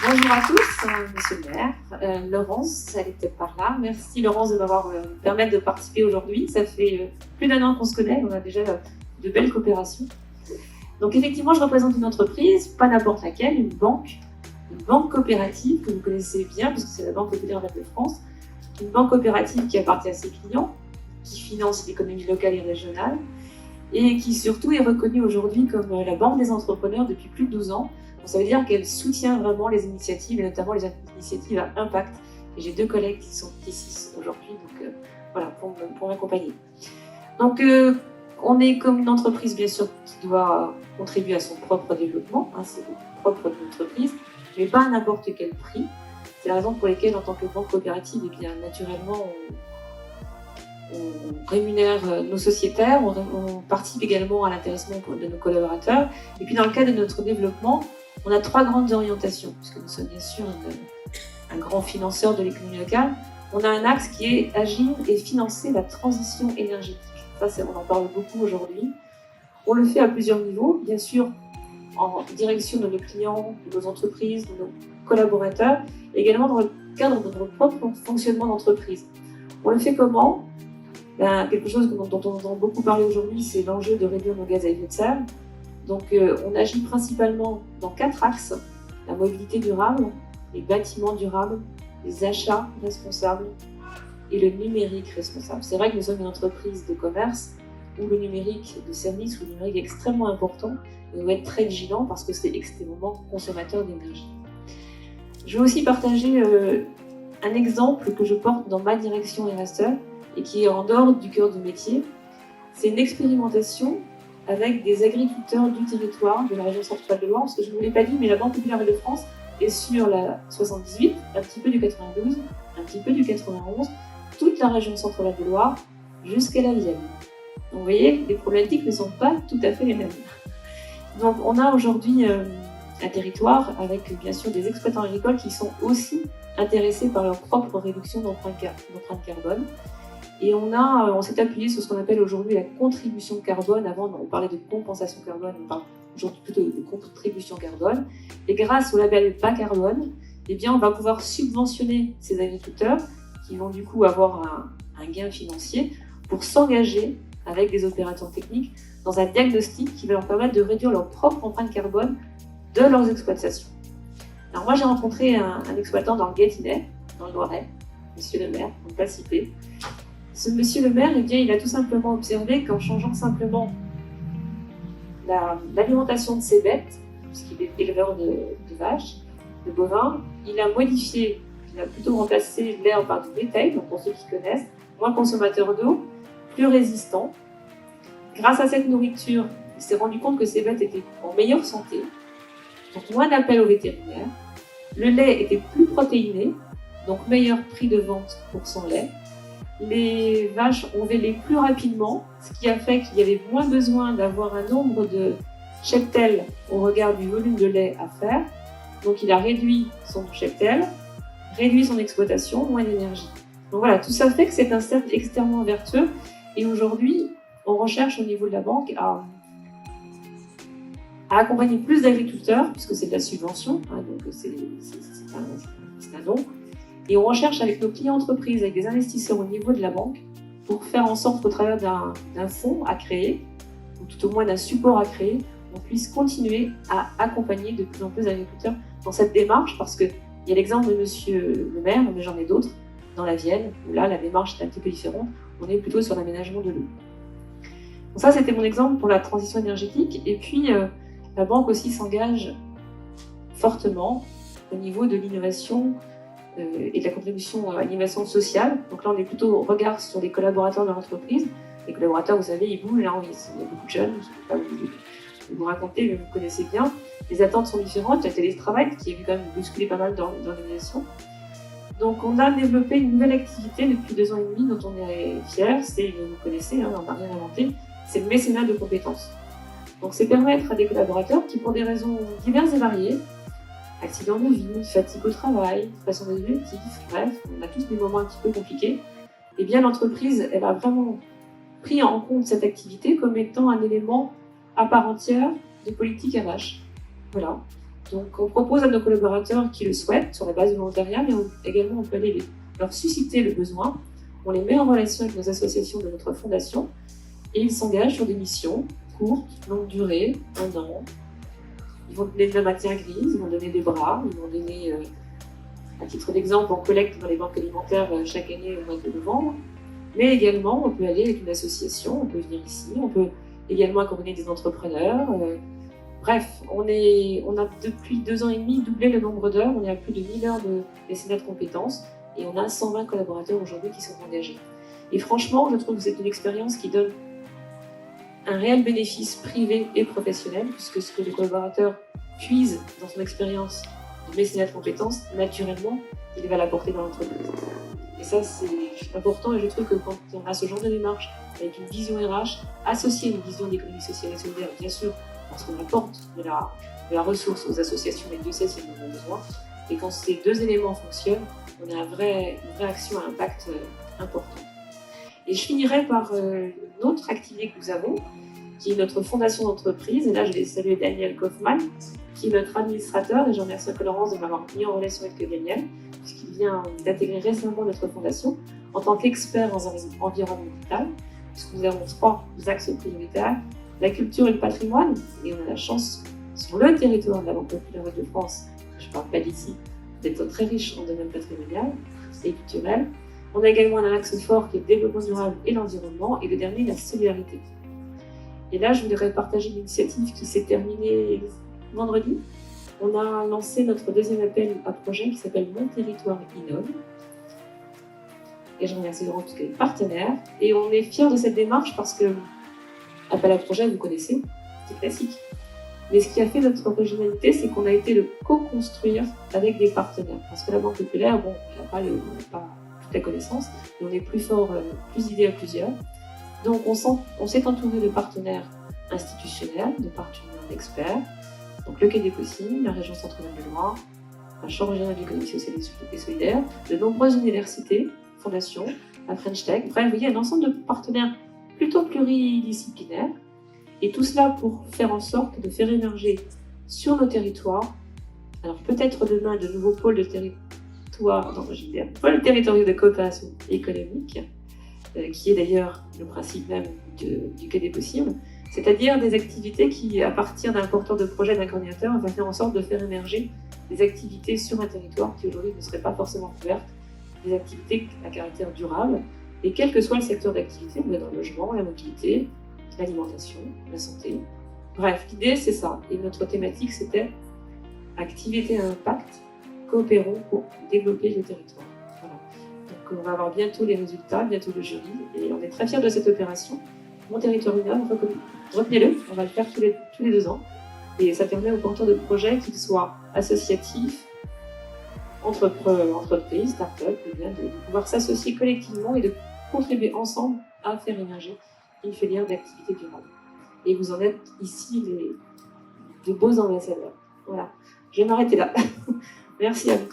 Bonjour à tous, monsieur le maire. Laurence, elle était par là. Merci Laurence de m'avoir permis de participer aujourd'hui. Ça fait plus d'un an qu'on se connaît, on a déjà de belles coopérations. Donc effectivement, je représente une entreprise, pas n'importe laquelle, une banque coopérative que vous connaissez bien, puisque c'est la Banque populaire de France, une banque coopérative qui appartient à ses clients, qui finance l'économie locale et régionale, et qui surtout est reconnue aujourd'hui comme la banque des entrepreneurs depuis plus de 12 ans. Donc, ça veut dire qu'elle soutient vraiment les initiatives, et notamment les initiatives à impact. Et j'ai 2 collègues qui sont ici aujourd'hui, donc voilà, pour m'accompagner. Donc on est comme une entreprise, bien sûr, qui doit contribuer à son propre développement, hein, c'est le propre de l'entreprise, mais pas à n'importe quel prix. C'est la raison pour laquelle, en tant que banque coopérative, eh bien, naturellement, on rémunère nos sociétaires, on participe également à l'intéressement de nos collaborateurs. Et puis dans le cadre de notre développement, on a 3 grandes orientations, puisque nous sommes bien sûr un grand financeur de l'économie locale. On a un axe qui est agir et financer la transition énergétique. Ça, on en parle beaucoup aujourd'hui. On le fait à plusieurs niveaux, bien sûr en direction de nos clients, de nos entreprises, de nos collaborateurs, et également dans le cadre de notre propre fonctionnement d'entreprise. On le fait comment ? Quelque chose dont on entend beaucoup parler aujourd'hui, c'est l'enjeu de réduire nos gaz à effet de serre. Donc on agit principalement dans 4 axes: la mobilité durable, les bâtiments durables, les achats responsables et le numérique responsable. C'est vrai que nous sommes une entreprise de commerce où le numérique de service ou le numérique est extrêmement important et on doit être très vigilant parce que c'est extrêmement consommateur d'énergie. Je vais aussi partager un exemple que je porte dans ma direction RSE et qui est en dehors du cœur du métier. C'est une expérimentation avec des agriculteurs du territoire de la région centrale de Loire, parce que je ne vous l'ai pas dit, mais la Banque populaire de France est sur la 78, un petit peu du 92, un petit peu du 91, toute la région centrale de Loire jusqu'à la Vienne. Donc vous voyez, les problématiques ne sont pas tout à fait les mêmes. Donc on a aujourd'hui un territoire avec bien sûr des exploitants agricoles qui sont aussi intéressés par leur propre réduction d'empreinte carbone. Et on s'est appuyé sur ce qu'on appelle aujourd'hui la contribution carbone. Avant, on parlait de compensation carbone, on parle aujourd'hui plutôt de contribution carbone. Et grâce au label bas carbone, eh bien, on va pouvoir subventionner ces agriculteurs qui vont du coup avoir un gain financier pour s'engager avec des opérateurs techniques dans un diagnostic qui va leur permettre de réduire leur propre empreinte carbone de leurs exploitations. Alors moi, j'ai rencontré un exploitant dans le Gâtinais, dans le Loiret, monsieur le maire, on ne peut pas citer. Ce monsieur le maire, eh bien, il a tout simplement observé qu'en changeant simplement l'alimentation de ses bêtes, puisqu'il est éleveur de vaches, de bovins, il a modifié, il a plutôt remplacé l'herbe par du bétail, donc pour ceux qui connaissent, moins consommateur d'eau, plus résistant. Grâce à cette nourriture, il s'est rendu compte que ses bêtes étaient en meilleure santé, donc moins d'appels aux vétérinaires. Le lait était plus protéiné, donc meilleur prix de vente pour son lait. Les vaches ont vélé plus rapidement, ce qui a fait qu'il y avait moins besoin d'avoir un nombre de cheptels au regard du volume de lait à faire. Donc il a réduit son cheptel, réduit son exploitation, moins d'énergie. Donc voilà, tout ça fait que c'est un cercle extrêmement vertueux. Et aujourd'hui, on recherche au niveau de la banque à accompagner plus d'agriculteurs, puisque c'est de la subvention, hein, donc c'est un don. Et on recherche avec nos clients entreprises, avec des investisseurs au niveau de la banque, pour faire en sorte qu'au travers d'un fonds à créer, ou tout au moins d'un support à créer, on puisse continuer à accompagner de plus en plus d'agriculteurs dans cette démarche, parce qu'il y a l'exemple de monsieur le maire, mais j'en ai d'autres, dans la Vienne, où là, la démarche est un petit peu différente. On est plutôt sur l'aménagement de l'eau. Donc ça, c'était mon exemple pour la transition énergétique. Et puis, la banque aussi s'engage fortement au niveau de l'innovation et de la contribution à l'innovation sociale. Donc là, on est plutôt au regard sur les collaborateurs de l'entreprise. Les collaborateurs, vous savez, ils bougent, là, il y a beaucoup de jeunes, je ne vais pas vous raconter, mais vous connaissez bien. Les attentes sont différentes. Il y a le télétravail qui est quand même bousculé pas mal dans l'organisation. Donc on a développé une nouvelle activité depuis 2 ans et demi dont on est fiers, vous connaissez, hein, on n'a rien inventé, c'est le mécénat de compétences. Donc c'est permettre à des collaborateurs qui, pour des raisons diverses et variées, accident de vie, fatigue au travail, façon des objectifs, bref, on a tous des moments un petit peu compliqués. Eh bien, l'entreprise, elle a vraiment pris en compte cette activité comme étant un élément à part entière de politique RH. Voilà. Donc, on propose à nos collaborateurs qui le souhaitent, sur la base du volontariat, mais également on peut aller leur susciter le besoin. On les met en relation avec nos associations de notre fondation et ils s'engagent sur des missions courtes, longue durée, 1 an. Ils vont donner de la matière grise, ils vont donner des bras, ils vont donner, à titre d'exemple, on collecte dans les banques alimentaires chaque année au mois de novembre. Mais également, on peut aller avec une association, on peut venir ici, on peut également accompagner des entrepreneurs. Bref, on a depuis 2 ans et demi doublé le nombre d'heures, on est à plus de 1000 heures de mécénat de compétences et on a 120 collaborateurs aujourd'hui qui sont engagés. Et franchement, je trouve que c'est une expérience qui donne un réel bénéfice privé et professionnel, puisque ce que le collaborateur puise dans son expérience de mécénat de compétences, naturellement, il va l'apporter dans l'entreprise. Et ça, c'est important, et je trouve que quand on a ce genre de démarche, avec une vision RH, associée à une vision d'économie sociale et solidaire, bien sûr, parce qu'on apporte de la ressource aux associations, et Dieu sait si elles en ont besoin, et quand ces 2 éléments fonctionnent, on a une vraie action à impact important. Et je finirai par une autre activité que nous avons, qui est notre fondation d'entreprise. Et là, je vais saluer Daniel Kaufmann, qui est notre administrateur, et j'en remercie Laurence de m'avoir mis en relation avec Daniel, puisqu'il vient d'intégrer récemment notre fondation en tant qu'expert en environnemental, puisque nous avons 3 axes prioritaires, la culture et le patrimoine, et on a la chance, sur le territoire de la Banque populaire de France, je ne parle pas d'ici, d'être très riche en domaine patrimonial et culturel. On a également un axe fort qui est le développement durable et l'environnement, et le dernier, la solidarité. Et là, je voudrais partager une initiative qui s'est terminée vendredi. On a lancé notre 2e appel à projet qui s'appelle Mon Territoire Innove. Et je remercie Laurent, tous les partenaires. Et on est fiers de cette démarche parce que appel à projet, vous connaissez, c'est classique. Mais ce qui a fait notre originalité, c'est qu'on a été le co-construire avec des partenaires. Parce que la Banque populaire, bon, on n'a pas toute la connaissance, mais on est plus fort, plus idées à plusieurs. Donc on s'est entouré de partenaires institutionnels, de partenaires d'experts, donc le Quai des Possibles, la région Centre-Val de Loire, la Chambre régionale de l'économie sociale et solidaire, de nombreuses universités, fondations, la French Tech, bref, vous voyez, un ensemble de partenaires plutôt pluridisciplinaires, et tout cela pour faire en sorte de faire émerger sur nos territoires, alors peut-être demain de nouveaux pôles de territoire, pôles territoriaux de coopération économique, qui est d'ailleurs le principe même du Quai des Possibles, c'est-à-dire des activités qui, à partir d'un porteur de projet, d'un coordinateur, va faire en sorte de faire émerger des activités sur un territoire qui aujourd'hui ne seraient pas forcément couvertes, des activités à caractère durable, et quel que soit le secteur d'activité, on est dans le logement, la mobilité, l'alimentation, la santé. Bref, l'idée c'est ça, et notre thématique c'était activité à impact, coopérons pour développer le territoire. On va avoir bientôt les résultats, bientôt le jury, et on est très fiers de cette opération. Mon territoire innove, retenez-le, on va le faire tous les 2 ans, et ça permet aux porteurs de projets, qu'ils soient associatifs, entreprises, start-up, de pouvoir s'associer collectivement et de contribuer ensemble à faire émerger une filière d'activité durable. Et vous en êtes ici de beaux ambassadeurs. Voilà, je vais m'arrêter là. Merci à vous.